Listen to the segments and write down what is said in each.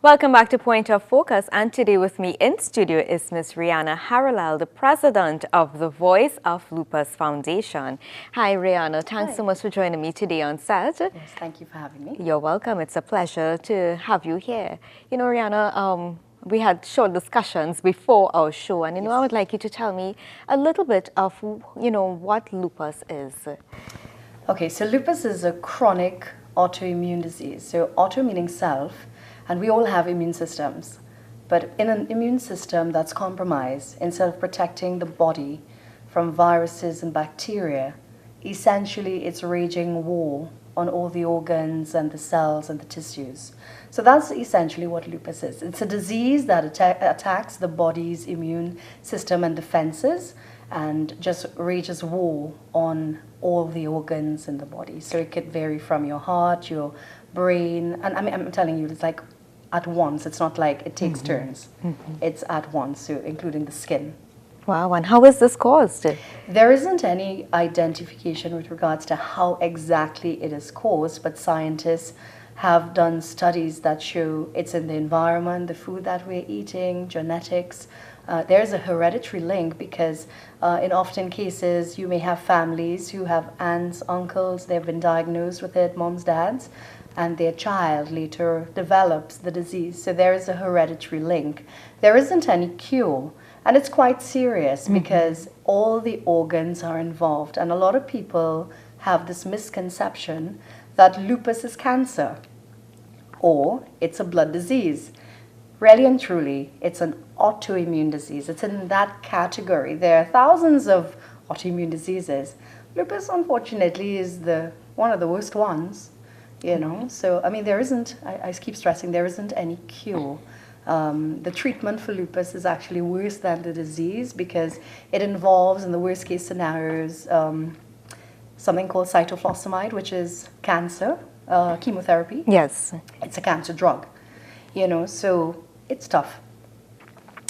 Welcome back to Point of Focus, and today with me in studio is Ms. Rihanna Harrell, the president of the Voice of Lupus Foundation. Hi, Rihanna. Thanks so much for joining me today on set. Yes, thank you for having me. You're welcome. It's a pleasure to have you here. You know, Rihanna, we had short discussions before our show, and I would like you to tell me a little bit of, what lupus is. Okay, so lupus is a chronic autoimmune disease. So auto meaning self, and we all have immune systems. But in an immune system that's compromised, instead of protecting the body from viruses and bacteria, essentially it's raging war on all the organs and the cells and the tissues. So that's essentially what lupus is. It's a disease that attacks the body's immune system and defenses and just rages war on all the organs in the body. So it could vary from your heart, your brain, and I'm telling you, it's like at once. It's not like it takes turns. It's at once, so including the skin. Wow, and how is this caused? There isn't any identification with regards to how exactly it is caused, but scientists have done studies that show it's in the environment, the food that we're eating, genetics. There's a hereditary link because in often cases you may have families who have aunts, uncles, they've been diagnosed with it, moms, dads, and their child later develops the disease. So there is a hereditary link. There isn't any cure. And it's quite serious because all the organs are involved. And a lot of people have this misconception that lupus is cancer or it's a blood disease. Really and truly, it's an autoimmune disease. It's in that category. There are thousands of autoimmune diseases. Lupus, unfortunately, is one of the worst ones, So, I mean, there isn't, I keep stressing, there isn't any cure. The treatment for lupus is actually worse than the disease because it involves, in the worst case scenarios, something called cytophosphamide, which is cancer, chemotherapy. Yes. It's a cancer drug, so it's tough.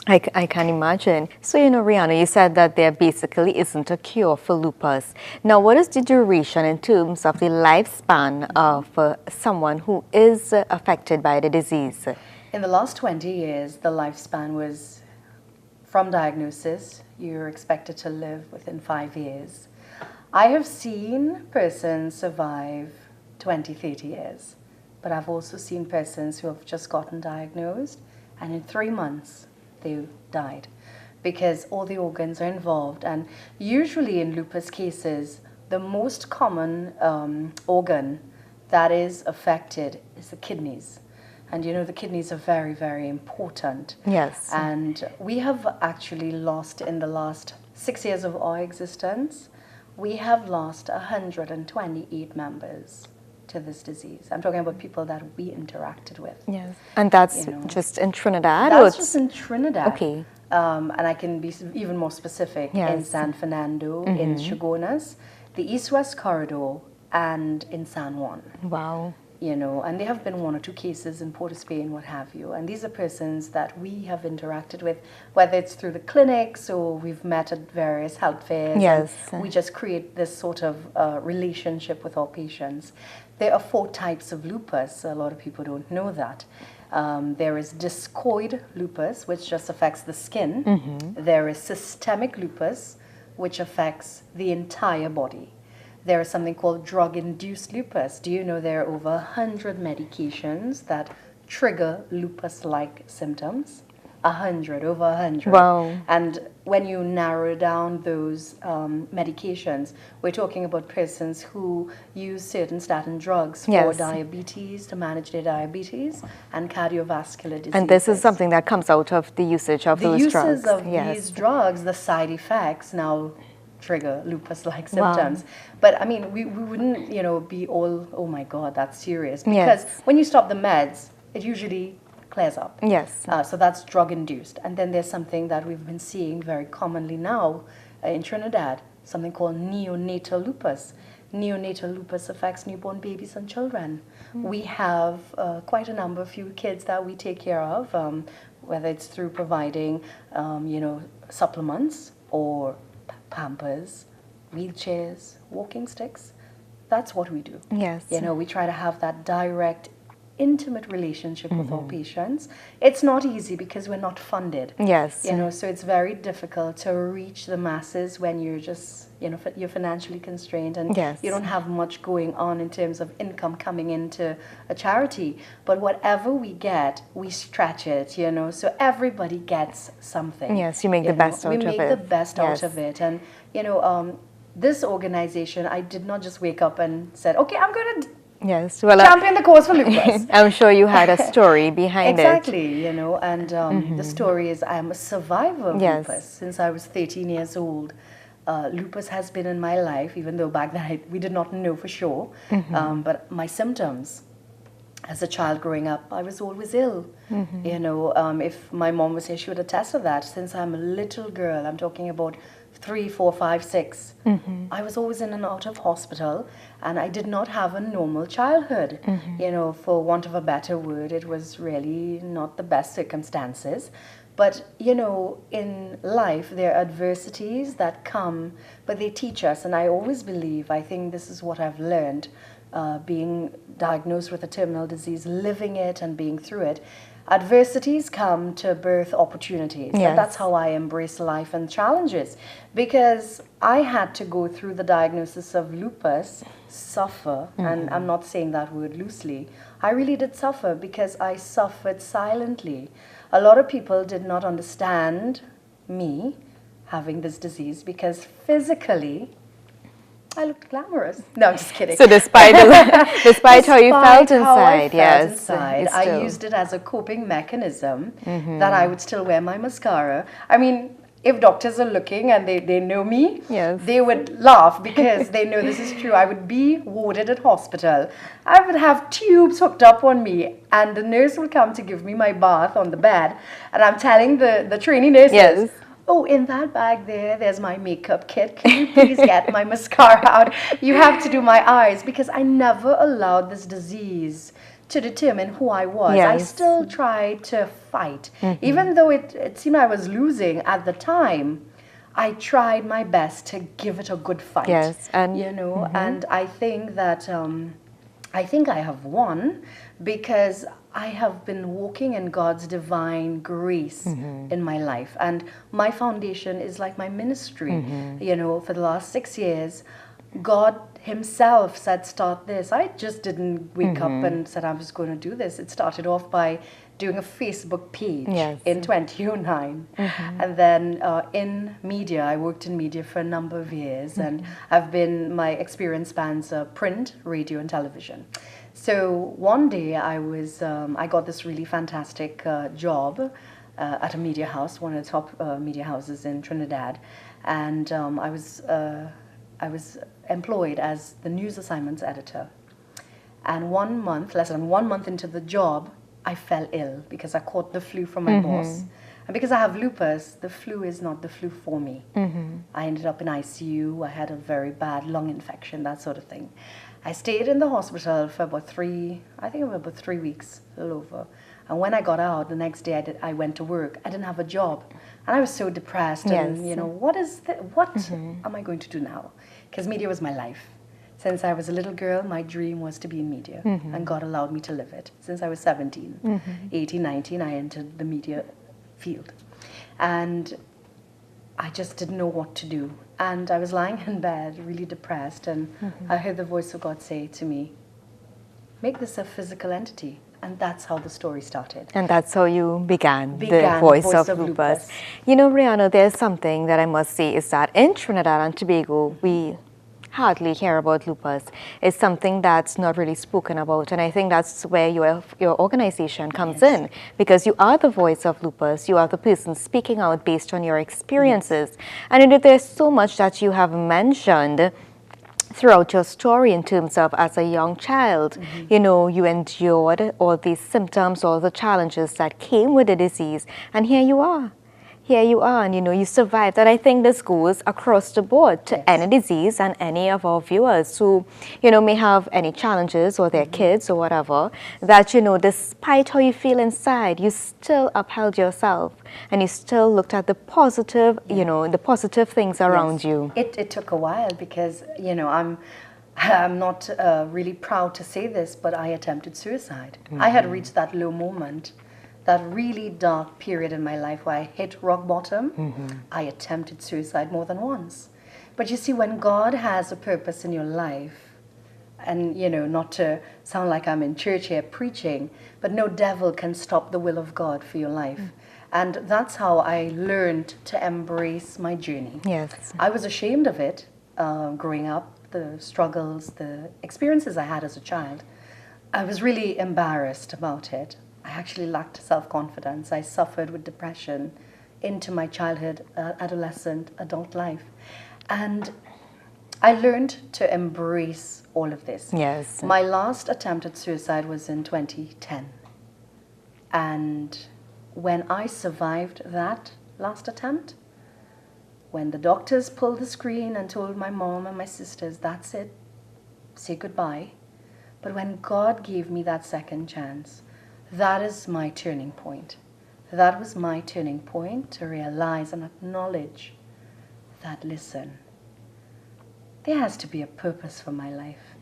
I can imagine. So, Rihanna, you said that there basically isn't a cure for lupus. Now, what is the duration in terms of the lifespan of someone who is affected by the disease? In the last 20 years, the lifespan was, from diagnosis, you're expected to live within 5 years. I have seen persons survive 20, 30 years, but I've also seen persons who have just gotten diagnosed, and in 3 months, they died because all the organs are involved. And usually in lupus cases, the most common organ that is affected is the kidneys. And the kidneys are very, very important. Yes. And we have actually lost, in the last 6 years of our existence, we have lost 128 members to this disease. I'm talking about people that we interacted with. Yes. And that's just in Trinidad? That's just in Trinidad. Okay. And I can be even more specific. Yes. In San Fernando, in Chaguanas, the East-West Corridor, and in San Juan. Wow. And there have been 1 or 2 cases in Port of Spain, what have you. And these are persons that we have interacted with, whether it's through the clinics or we've met at various health fairs. Yes. We just create this sort of relationship with our patients. There are 4 types of lupus. A lot of people don't know that. There is discoid lupus, which just affects the skin. There is systemic lupus, which affects the entire body. There is something called drug-induced lupus. Do you know there are over 100 medications that trigger lupus-like symptoms? Over 100. Wow. And when you narrow down those medications, we're talking about persons who use certain statin drugs for diabetes, to manage their diabetes, and cardiovascular disease. And this is something that comes out of the usage of those drugs. The uses of these drugs, the side effects now trigger lupus-like symptoms. Wow. But I mean, we wouldn't, be all, oh my God, that's serious. Because when you stop the meds, it usually clears up. Yes. So that's drug-induced. And then there's something that we've been seeing very commonly now in Trinidad, something called neonatal lupus. Neonatal lupus affects newborn babies and children. We have quite a number of few kids that we take care of, whether it's through providing, supplements or Pampers, wheelchairs, walking sticks. That's what we do. Yes. We try to have that direct intimate relationship with our patients. It's not easy because we're not funded. Yes. You know, so it's very difficult to reach the masses when you're just, you know, you're financially constrained and Yes. you don't have much going on in terms of income coming into a charity. But whatever we get, we stretch it, you know, so everybody gets something. Yes, you make the best out of it. We make the best out Yes. of it. And, you know, this organization, I did not just wake up and said, okay, I'm going to Yes. Well, champion the cause for lupus. I'm sure you had a story behind it. Exactly, you know, and the story is I'm a survivor of Yes. lupus since I was 13 years old. Lupus has been in my life, even though back then we did not know for sure. But my symptoms, as a child growing up, I was always ill. You know, if my mom was here, she would attest to that. Since I'm a little girl, I'm talking about 3, 4, 5, 6. I was always in and out of hospital, and I did not have a normal childhood. You know, for want of a better word, it was really not the best circumstances. But, you know, in life, there are adversities that come, but they teach us. And I always believe, I think this is what I've learned, being diagnosed with a terminal disease, living it and being through it. Adversities come to birth opportunities. Yes. And that's how I embrace life and challenges. Because I had to go through the diagnosis of lupus, suffer, and I'm not saying that word loosely. I really did suffer because I suffered silently. A lot of people did not understand me having this disease because physically I looked glamorous. No, I'm just kidding. So despite how you felt inside, yes, inside, it's I still- used it as a coping mechanism that I would still wear my mascara. I mean, if doctors are looking and they know me, Yes. they would laugh because they know this is true. I would be warded at hospital. I would have tubes hooked up on me, and the nurse would come to give me my bath on the bed, and I'm telling the trainee nurses, Yes. oh, in that bag there's my makeup kit. Can you please get my mascara out? You have to do my eyes, because I never allowed this disease to determine who I was. I Yes. still tried to fight. Even though it seemed I was losing at the time, I tried my best to give it a good fight. Yes, and- you know, and I think that I think I have won because I have been walking in God's divine grace in my life. And my foundation is like my ministry. You know, for the last 6 years, God Himself said, start this. I just didn't wake up and said I was going to do this. It started off by doing a Facebook page Yes. in 2009. And then in media, I worked in media for a number of years, and my experience spans print, radio, and television. So one day I got this really fantastic job at a media house, one of the top media houses in Trinidad, and I was employed as the news assignments editor. And less than 1 month into the job, I fell ill because I caught the flu from my boss. And because I have lupus, the flu is not the flu for me. I ended up in ICU. I had a very bad lung infection, that sort of thing. I stayed in the hospital for about 3 weeks, a little over. And when I got out, the next day I went to work. I didn't have a job. And I was so depressed. And, Yes. you know, what am I going to do now? Because media was my life. Since I was a little girl, my dream was to be in media. And God allowed me to live it. Since I was 17, 18, 19, I entered the media field. And I just didn't know what to do. And I was lying in bed, really depressed, and I heard the voice of God say to me, make this a physical entity. And that's how the story started. And that's how you began the Began Voice of Lupus. Lupus. You know, Rihanna, there's something that I must say is that in Trinidad and Tobago, we hardly hear about lupus. It's something that's not really spoken about, and I think that's where your organization comes in, because you are the voice of lupus. You are the person speaking out based on your experiences. And you know, there's so much that you have mentioned throughout your story in terms of as a young child, you know, you endured all these symptoms, all the challenges that came with the disease, and here you are. Here you are, and you know, you survived. And I think this goes across the board to any disease, and any of our viewers who, you know, may have any challenges, or their kids or whatever, that, you know, despite how you feel inside, you still upheld yourself, and you still looked at the positive, you know, the positive things around you. It took a while because, you know, I'm not really proud to say this, but I attempted suicide. I had reached that low moment, that really dark period in my life where I hit rock bottom. I attempted suicide more than once. But you see, when God has a purpose in your life, and not to sound like I'm in church here preaching, but no devil can stop the will of God for your life. And that's how I learned to embrace my journey. Yes. I was ashamed of it growing up, the struggles, the experiences I had as a child. I was really embarrassed about it. I actually lacked self-confidence. I suffered with depression into my childhood, adolescent, adult life. And I learned to embrace all of this. Yes. My last attempt at suicide was in 2010. And when I survived that last attempt, when the doctors pulled the screen and told my mom and my sisters, that's it, say goodbye. But when God gave me that second chance, that is my turning point. That was my turning point to realize and acknowledge that, listen, there has to be a purpose for my life.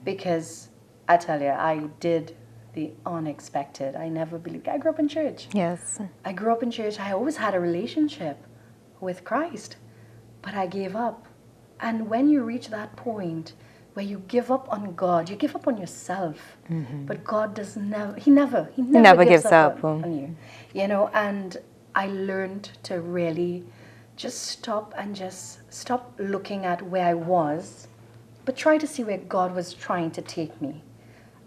Because I tell you, I did the unexpected. I never believed. I grew up in church. Yes. I grew up in church. I always had a relationship with Christ, but I gave up. And when you reach that point where you give up on God, you give up on yourself, but God does never, He never gives up on you. And I learned to really just stop looking at where I was, but try to see where God was trying to take me.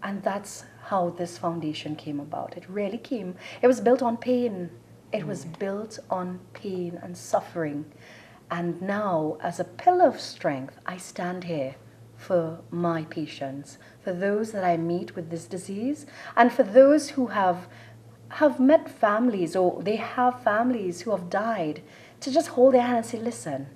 And that's how this foundation came about. It was built on pain. It was built on pain and suffering. And now, as a pillar of strength, I stand here for my patients, for those that I meet with this disease, and for those who have met families, or they have families who have died, to just hold their hand and say, listen,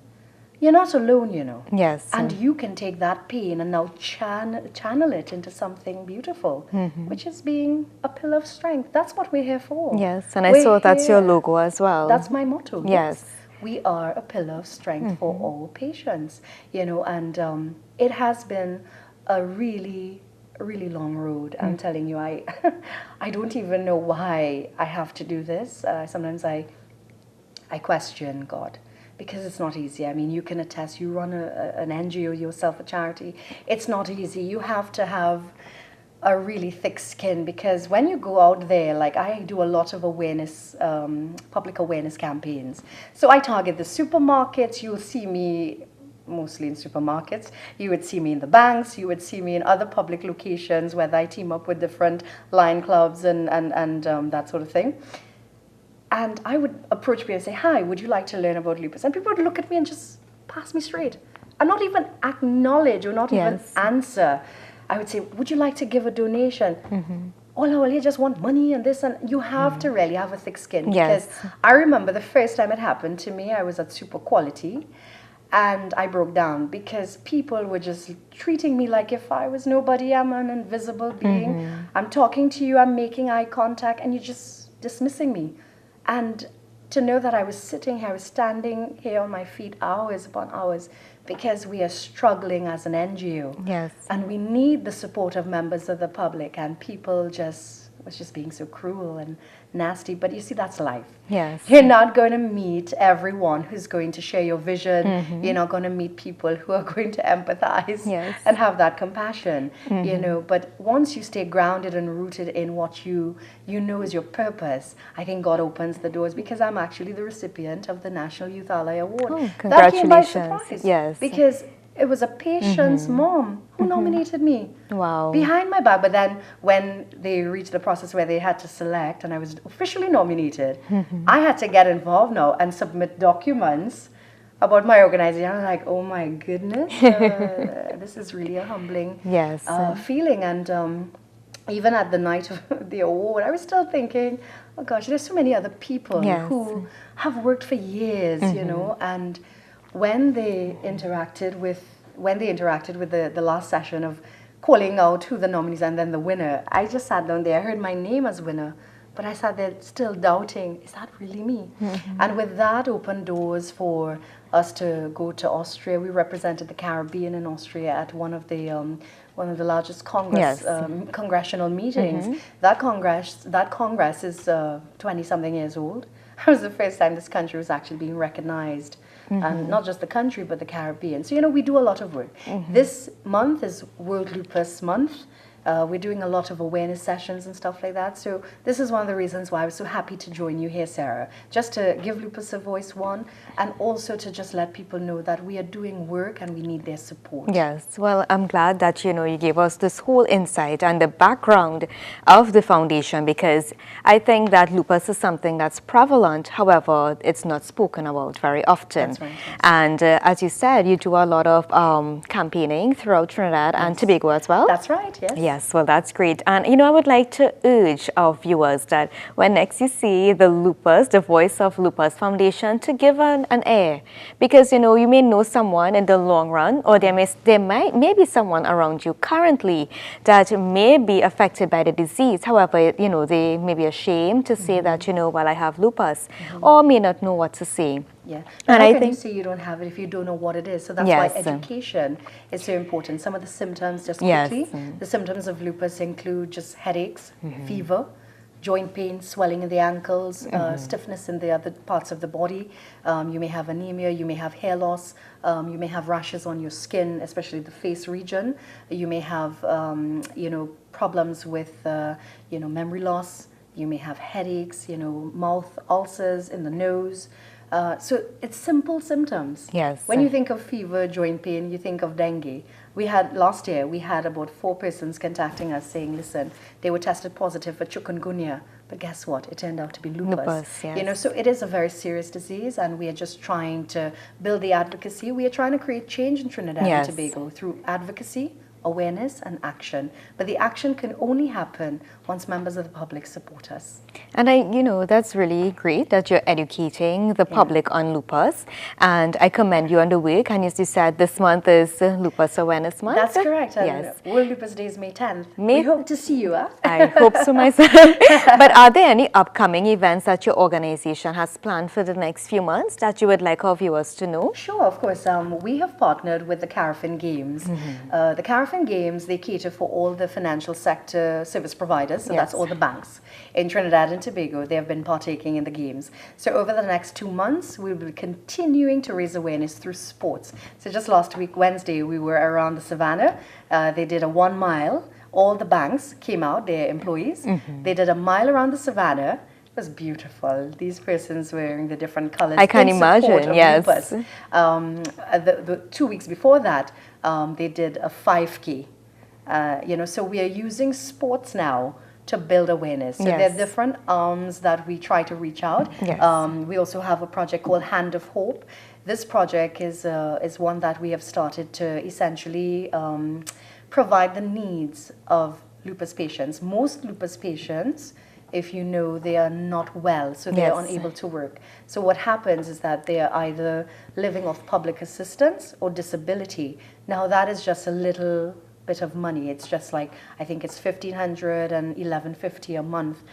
you're not alone, Yes. And you can take that pain and now channel it into something beautiful, which is being a pillar of strength. That's what we're here for. Yes, and I saw that's your logo as well. That's my motto. Yes. We are a pillar of strength for all patients, and it has been a really, really long road. I'm telling you, I don't even know why I have to do this. Sometimes I question God, because it's not easy. I mean, you can attest, you run an NGO yourself, a charity. It's not easy. You have to have a really thick skin, because when you go out there, like I do a lot of awareness, public awareness campaigns. So I target the supermarkets. You'll see me mostly in supermarkets. You would see me in the banks. You would see me in other public locations, where I team up with different Lion clubs and that sort of thing. And I would approach people and say, hi, would you like to learn about lupus? And people would look at me and just pass me straight and not even acknowledge or not even answer. I would say, would you like to give a donation? Oh, no, well, you just want money and this, and you have to really have a thick skin. Because I remember the first time it happened to me, I was at Super Quality, and I broke down because people were just treating me like if I was nobody. I'm an invisible being. I'm talking to you, I'm making eye contact, and you're just dismissing me. And to know that I was sitting here, I was standing here on my feet hours upon hours, because we are struggling as an NGO. Yes. And we need the support of members of the public, and people was just being so cruel and nasty. But you see, that's life. Yes. You're not going to meet everyone who's going to share your vision. You're not going to meet people who are going to empathize and have that compassion, But once you stay grounded and rooted in what you know is your purpose, I think God opens the doors, because I'm actually the recipient of the National Youth Ally Award. Oh, congratulations. That came by surprise. Yes. Because it was a patient's mom who nominated me. Wow. Behind my back. But then when they reached the process where they had to select and I was officially nominated, I had to get involved now and submit documents about my organization. I was like, oh my goodness, this is really a humbling feeling. And even at the night of the award, I was still thinking, oh gosh, there's so many other people who have worked for years, and when they interacted with the last session of calling out who the nominees and then the winner, I just sat down there. I heard my name as winner, But I sat there still doubting, is that really me? And with that opened doors for us to go to Austria. We represented the Caribbean in Austria at one of the largest Yes. congressional meetings. That congress is 20 something years old. It was the first time this country was actually being recognized, and not just the country but the Caribbean. So we do a lot of work. This month is World Lupus Month. We're doing a lot of awareness sessions and stuff like that. So this is one of the reasons why I was so happy to join you here, Sarah. Just to give lupus a voice, one, and also to just let people know that we are doing work and we need their support. Yes, well, I'm glad that, you gave us this whole insight and the background of the foundation, because I think that lupus is something that's prevalent. However, it's not spoken about very often. That's right, yes. And as you said, you do a lot of campaigning throughout Trinidad and Tobago as well. That's right, yes. Yes, well, that's great. And, I would like to urge our viewers that when next you see the Voice of Lupus Foundation, to give an air. Because, you may know someone in the long run, or there may be someone around you currently that may be affected by the disease. However, they may be ashamed to say that, well, I have lupus, or may not know what to say. Yeah, and I think you say you don't have it if you don't know what it is. So that's Yes. why education is so important. Some of the symptoms, just quickly, Yes. the symptoms of lupus include just headaches, fever, joint pain, swelling in the ankles, stiffness in the other parts of the body. You may have anemia, you may have hair loss, you may have rashes on your skin, especially the face region. You may have, problems with, memory loss. You may have headaches, mouth ulcers in the nose. So it's simple symptoms. Yes. When you think of fever, joint pain, you think of dengue. Last year, we had about 4 persons contacting us saying, listen, they were tested positive for chikungunya, but guess what? It turned out to be lupus. Lupus, yes. So it is a very serious disease, and we are just trying to build the advocacy. We are trying to create change in Trinidad Yes. and Tobago through advocacy, awareness, and action. But the action can only happen once members of the public support us. And that's really great that you're educating the public on lupus. And I commend you on the work. And as you said, this month is Lupus Awareness Month. That's correct. And Yes. World Lupus Day is May 10th. May- We hope to see you. I hope so myself. But are there any upcoming events that your organization has planned for the next few months that you would like our viewers to know? Sure, of course. We have partnered with the Carafin Games. The Carafin Games, they cater for all the financial sector service providers, so that's Yes. all the banks. In Trinidad and Tobago, they have been partaking in the games. So over the next 2 months, we'll be continuing to raise awareness through sports. So just last week, Wednesday, we were around the Savannah. They did a 1 mile. All the banks came out, their employees. They did a mile around the Savannah. It was beautiful. These persons wearing the different colors. I can in support imagine, of yes. lupus. The 2 weeks before that, they did a 5K. So we are using sports now to build awareness. So there Yes. are different arms that we try to reach out. Yes. We also have a project called Hand of Hope. This project is one that we have started to essentially provide the needs of lupus patients. Most lupus patients, if you know, they are not well, so they are Yes. unable to work. So what happens is that they are either living off public assistance or disability. Now that is just a little bit of money. It's just like, I think it's $1,500 and $1,150 a month.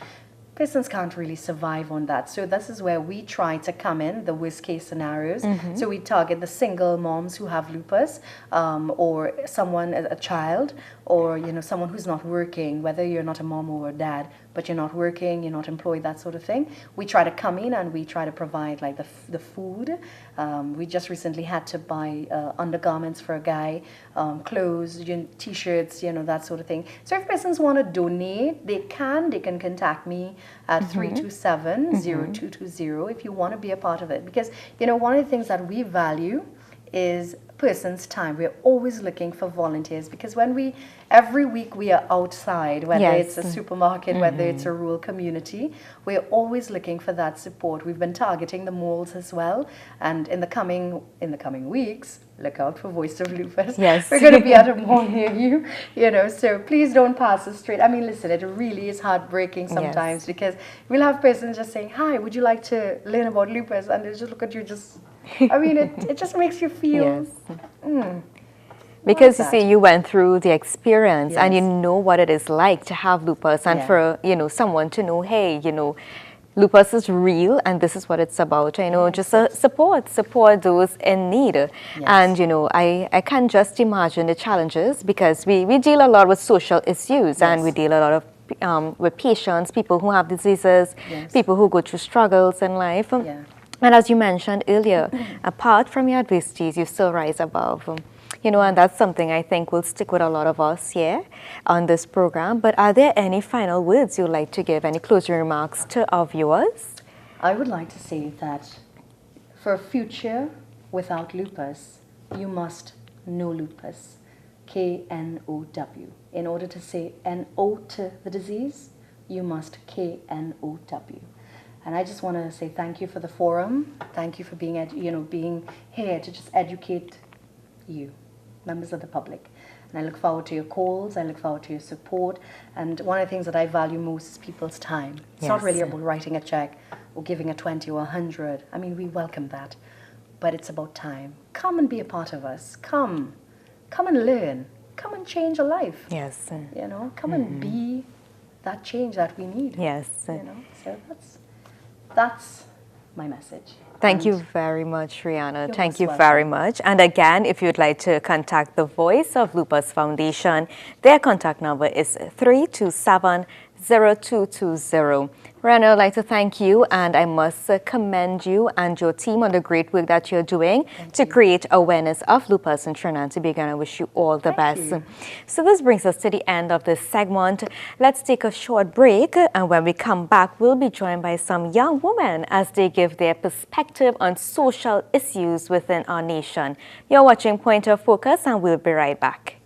Persons can't really survive on that. So this is where we try to come in, the worst case scenarios. So we target the single moms who have lupus, or someone, a child, or someone who's not working, whether you're not a mom or a dad, but you're not working, you're not employed, that sort of thing. We try to come in and we try to provide like the food. We just recently had to buy undergarments for a guy, clothes, t-shirts, that sort of thing. So if persons want to donate, they can contact me at 327-0220 if you want to be a part of it. Because, one of the things that we value is person's time. We're always looking for volunteers, because every week we are outside, whether Yes. it's a supermarket, whether it's a rural community, we're always looking for that support. We've been targeting the malls as well, and in the coming weeks, look out for Voice of Lupus. Yes. We're going to be at a mall near you, so please don't pass us straight. I mean, listen, it really is heartbreaking sometimes, because we'll have persons just saying, hi, would you like to learn about lupus? And they'll just look at you it just makes you feel... Yes. Because you that. see, you went through the experience and you Yes. know what it is like to have lupus, and Yeah. for, someone to know, hey, lupus is real and this is what it's about. Yes, Just it's- support those in need. And, Yes. I can just imagine the challenges because we deal a lot with social issues and we Yes. deal a lot of with patients, people who have diseases, Yes. people who go through struggles in life. Yeah. And as you mentioned earlier, apart from your adversities, you still rise above. And that's something I think will stick with a lot of us here on this program. But are there any final words you'd like to give, any closing remarks to our viewers? I would like to say that for a future without lupus, you must know lupus. K-N-O-W. In order to say N-O to the disease, you must K-N-O-W. And I just want to say thank you for the forum. Thank you for being, being here to just educate you, members of the public. And I look forward to your calls. I look forward to your support. And one of the things that I value most is people's time. It's not Yes. really about writing a check or giving a 20 or 100. I mean, we welcome that. But it's about time. Come and be a part of us. Come and learn. Come and change a life. Yes. Come and be that change that we need. Yes. So that's my message. Thank you And very much, Rihanna. You're Thank most you welcome. very much. And again, if you'd like to contact the Voice of Lupus Foundation, their contact number is 327-0220. Rihanna, I'd like to thank you, and I must commend you and your team on the great work that you're doing to create awareness of lupus in Trinidad and Tobago. And I wish you all the best. you. So this brings us to the end of this segment. Let's take a short break, and when we come back, we'll be joined by some young women as they give their perspective on social issues within our nation. You're watching Point of Focus, and we'll be right back.